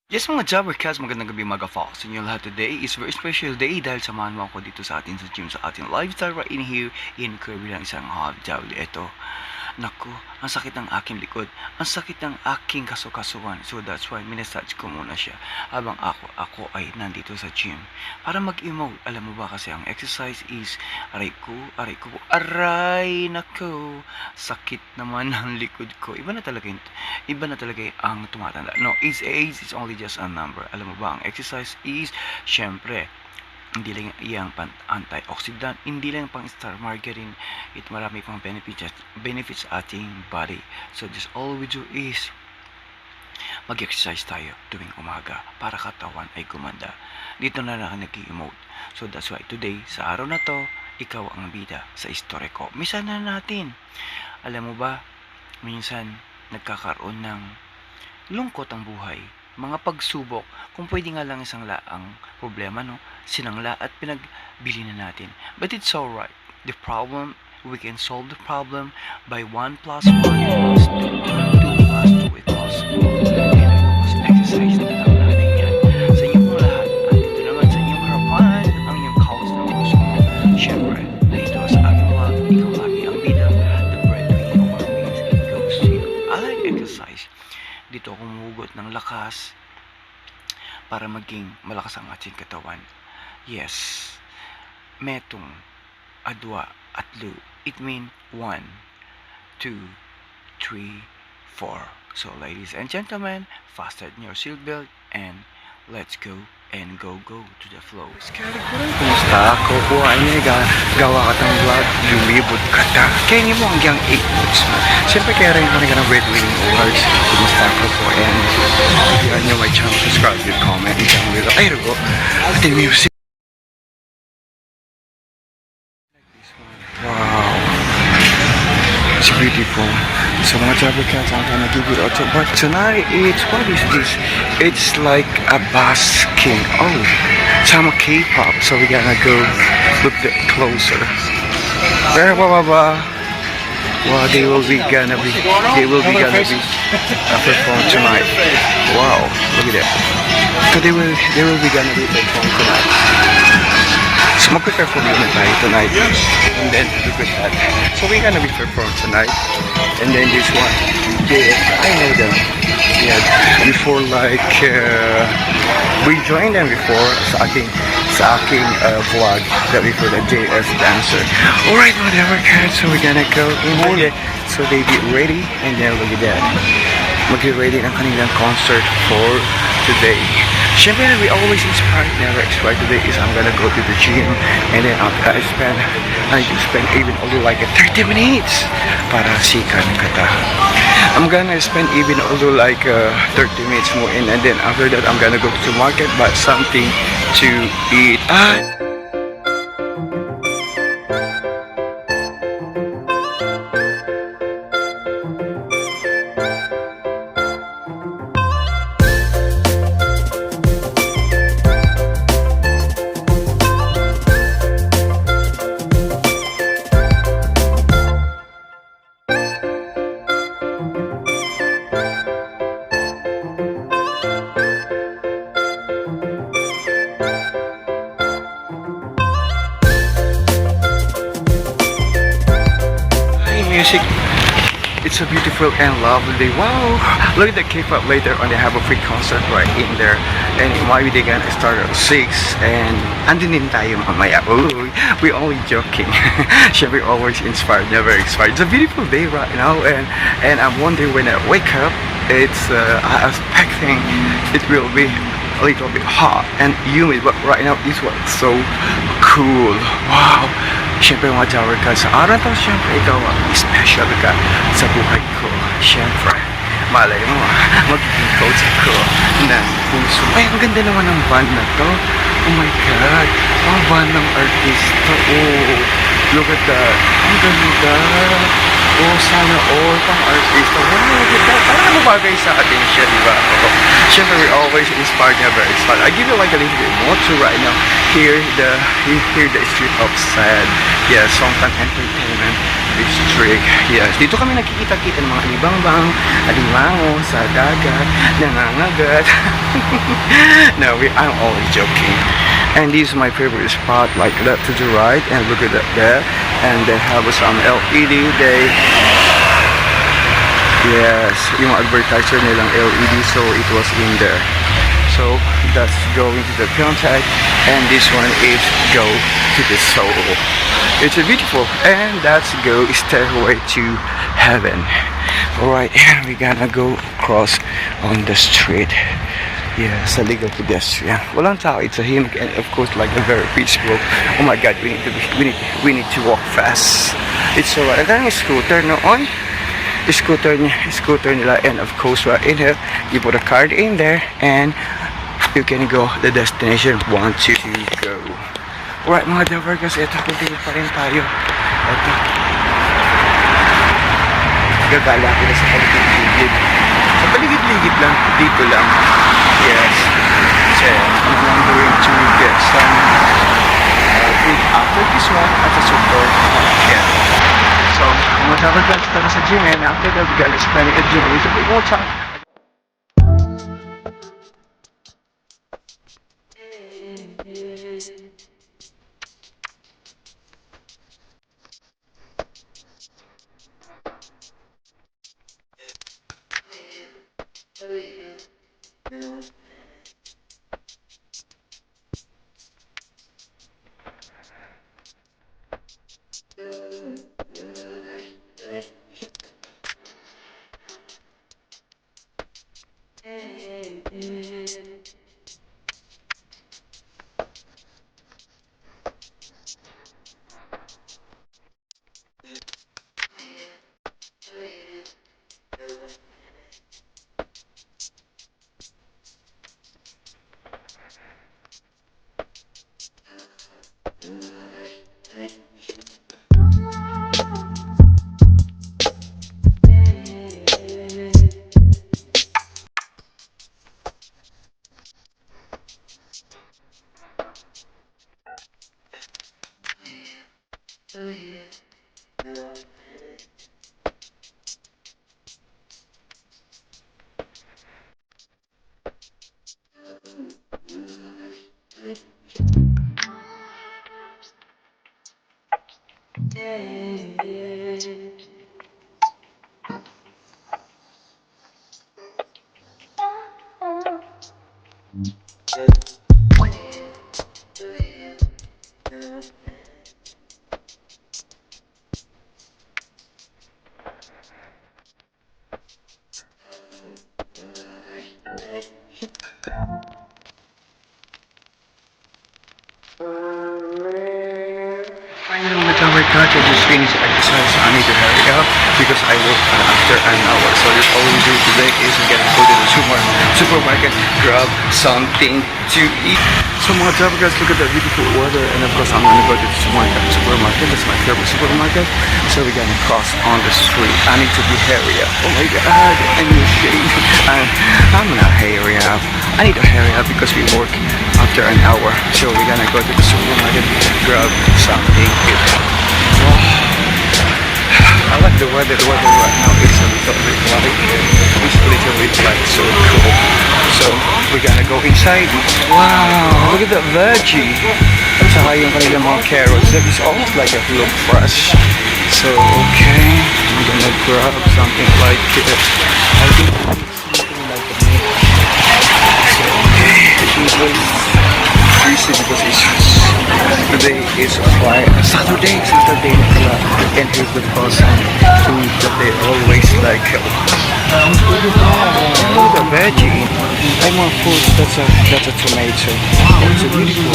Yes mga Jabbercats, magandang gabi mga Fox. Inyo lahat, today is very special day dahil samahan mo ako dito sa atin sa gym, sa ating lifestyle right in here in Kirby lang isang hobby. Ito, naku, ang sakit ng aking likod, ang sakit ng aking kasukasuan. So that's why minessage ko muna siya habang ako ay nandito sa gym para mag-emote. Alam mo ba kasi ang exercise is aray, naku, sakit naman ng likod ko. Iba na talaga ang tumatanda. No, age is only just a number. Alam mo ba, ang exercise is, syempre, hindi lang yung antioxidant, hindi lang pang star margarine, marami pang benefits sa ating body. So just all we do is mag-exercise tayo tuwing umaga para katawan ay gumanda. Dito na lang nag-emote. So that's why today, sa araw na to, ikaw ang bida sa istorya ko. Minsan na natin, alam mo ba, minsan nagkakaroon ng lungkot ang buhay, mga pagsubok, kung pwede nga lang isang laang problema, no? Sinangla at pinagbili na natin. But it's alright. The problem, we can solve the problem by 1 plus 1 equals 2. 2 plus 2 equals 4. And of course, exercise na lang natin yan. Sa inyong mga lahat, at ito naman sa inyong harapan, ang inyong cause ng gusto mo. Siyempre, dito sa aking vlog, ikaw lagi ang bida. The breadwinner of our means, it goes to you. I like exercise. Dito ako humugot ng lakas para maging malakas ang ating katawan. Yes, metong, adwa, atlu. It means 1, 2, 3, 4. So ladies and gentlemen, fasten your seatbelt and let's go and go to the flow. Kumusta? Kukuha niya, gawa ka ng vlog, lumibot ka ta. Kaya niyo mo hanggang 8 months mo. Siyempre kaya rin ko na breadwinning awards. Kumusta ko po, and if you are new my channel, subscribe, comment, and channel nila. Ay, rin po, ating music. Wow, it's beautiful. So mga Jabbercats, I'm gonna give it a try. But tonight, what is this? It's like a basking. Oh, some K-pop. So we're gonna go look closer. There, wow, they will be gonna perform tonight. Wow, look at that. So they will be gonna be perform tonight. So mag-prepare for movement tayo tonight, and then look at that. So we're gonna be performed tonight, and then this one, I know them. Yeah, before we joined them before sa aking vlog that we put a JS dancer. Alright, whatever, guys. So we're gonna go in there. So they get ready, and then look at that. Mag-ready ng kanilang concert for today. Siyempre, we always inspired, never expect. Today is I'm gonna go to the gym, and then I spend even only like 30 minutes para sikan kata. I'm gonna spend even although like 30 minutes more in, and then after that I'm gonna go to the market, buy something to eat. Music, it's a beautiful and lovely day. Wow, look at the K-pop. Later on they have a free concert right in there, and maybe they gonna start at 6, and andun din tayo mamaya. Ooh, we only joking. Should be always inspired, never expired. It's a beautiful day right now, and I'm wondering when I wake up, it's I expecting it will be a little bit hot and humid, but right now it's so cool. Wow. Siyempre mga Jabbercats, sa araw to, siyempre ikaw ang special ka sa buhay ko. Siyempre, malay mo, magiging coach ko ng puso. Ay, ang ganda naman ng band na to. Oh my God, ang band ng artista. Oh, look at that. Ang ganda. Oh, sana all pang artista. Wow, look at that. Parang mabagay sa atin siya, di ba? Siyempre, we always inspired, never expired. I give you like a little bit more to right now. Hear the street of sad. Yeah, song and entertainment. district. Yes, dito kami nakikita-kita ng mga alibangbang, alimango sa dagat, nangangagat. No, I'm only joking. And this is my favorite spot, like left to the right, and look at that there. And they have some LED. Yes, yung advertiser nilang LED, so it was in there. So that's going to the contact, and this one is go to the soul. It's a beautiful, and that's go stairway to heaven. Alright, and we're gonna go across on the street. Yeah, sa legal pedestrian. Walang tao, it's a hymn, and of course like a very peaceful. Oh my god, we need to walk fast. It's alright. And then scooter noon. Scooter nila, and of course right in here you put a card in there and you can go the destination want to go. Alright mga Davargas, ito continue pa rin tayo. Ito gagala ko na sa paligid lang dito lang. Yes, so I'm going to get some food after this one at the supermarket. So, mga Davargas, tara sa gym, and after that we gotta spend a gym with a bit more time. Finally, my workout, I just finished exercise. I need to hurry up because I work after an hour. So all we do today is we gotta go to the supermarket, grab something to eat. So mga guys, look at that beautiful weather, and of course I'm gonna go to the supermarket. That's my favorite supermarket. So we're gonna cross on the street. I need to be hurry up. Oh my god, I'm ashamed. I'm not hurry up. I need to hurry up because we work after an hour. So we're gonna go to the supermarket, grab something. Wow. I like the weather. The weather right now is a little bit like, it's a little bit like so cool. So we're gonna go inside. Wow, look at that veggie. At saka yung kanilang mga carrots. That is almost like a look fresh. So okay, I'm gonna grab something like it. I think something like a meat. So okay, this was busy because it's today is Saturday pala, and here's the person food that they always like. Look at the veggie. I want food. That's a tomato. Wow, it's a beautiful.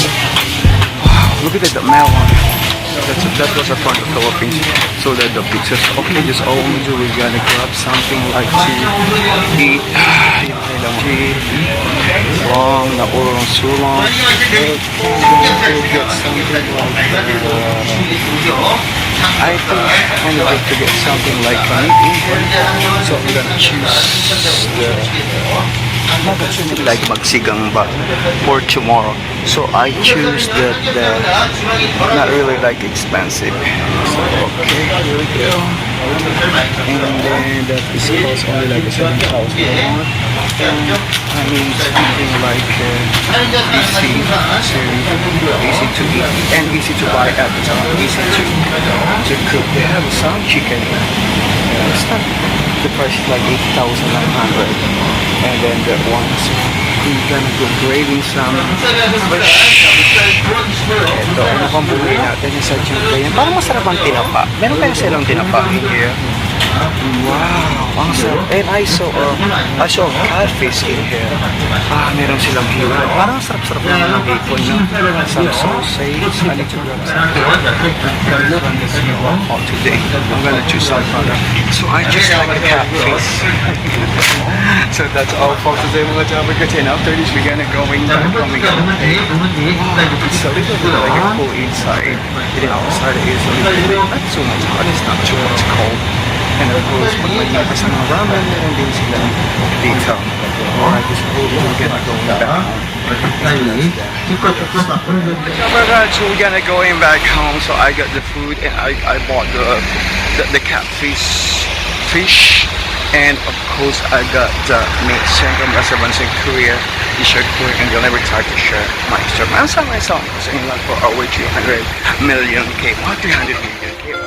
Wow, look at the melon. That was a part of the Philippines. So that the pictures. Okay, just all we do, we're gonna grab something like to eat. Long na urong sulong. Get something like I think I'm going to get something like meat in here. So I'm gonna choose the Nagasulit like magsigang ba for tomorrow. So I choose the not really like expensive. So okay, here we go. And then that is cost only like 7,000 a month. And I mean something like easy to eat and easy to buy at the time, easy to cook. They have some chicken. It's not the price is like 8,900. And then the ones we're gonna go grading some fish. Ito, ano pang bumili natin yung sa Jude. Parang masarap ang tinapa. Meron kaya silang tinapa in here. Wow, ang sarap. And I saw catfish in here. Meron silang hiwa. Parang sarap-sarap naman ng hipon, no? Some sausage. I need to grab some. Today, I'm gonna choose some product. So I just like a catfish. So that's all for today, mga Jabber. And after this, we're gonna going back home. It's a little bit like a cool inside. And outside is a little bit not so much hot. It's not too much cold. And of course, pag mag-ipas ng ramen, meron din sila dito. Alright, this whole we're gonna go back home. So we're gonna going back home. So I got the food and I bought the catfish fish. And of course, I got the meat from restaurants in Korea, t-shirt Korea, and you'll never try to share my story. I'm selling my song, saying like for over 300 million K, 300 million K.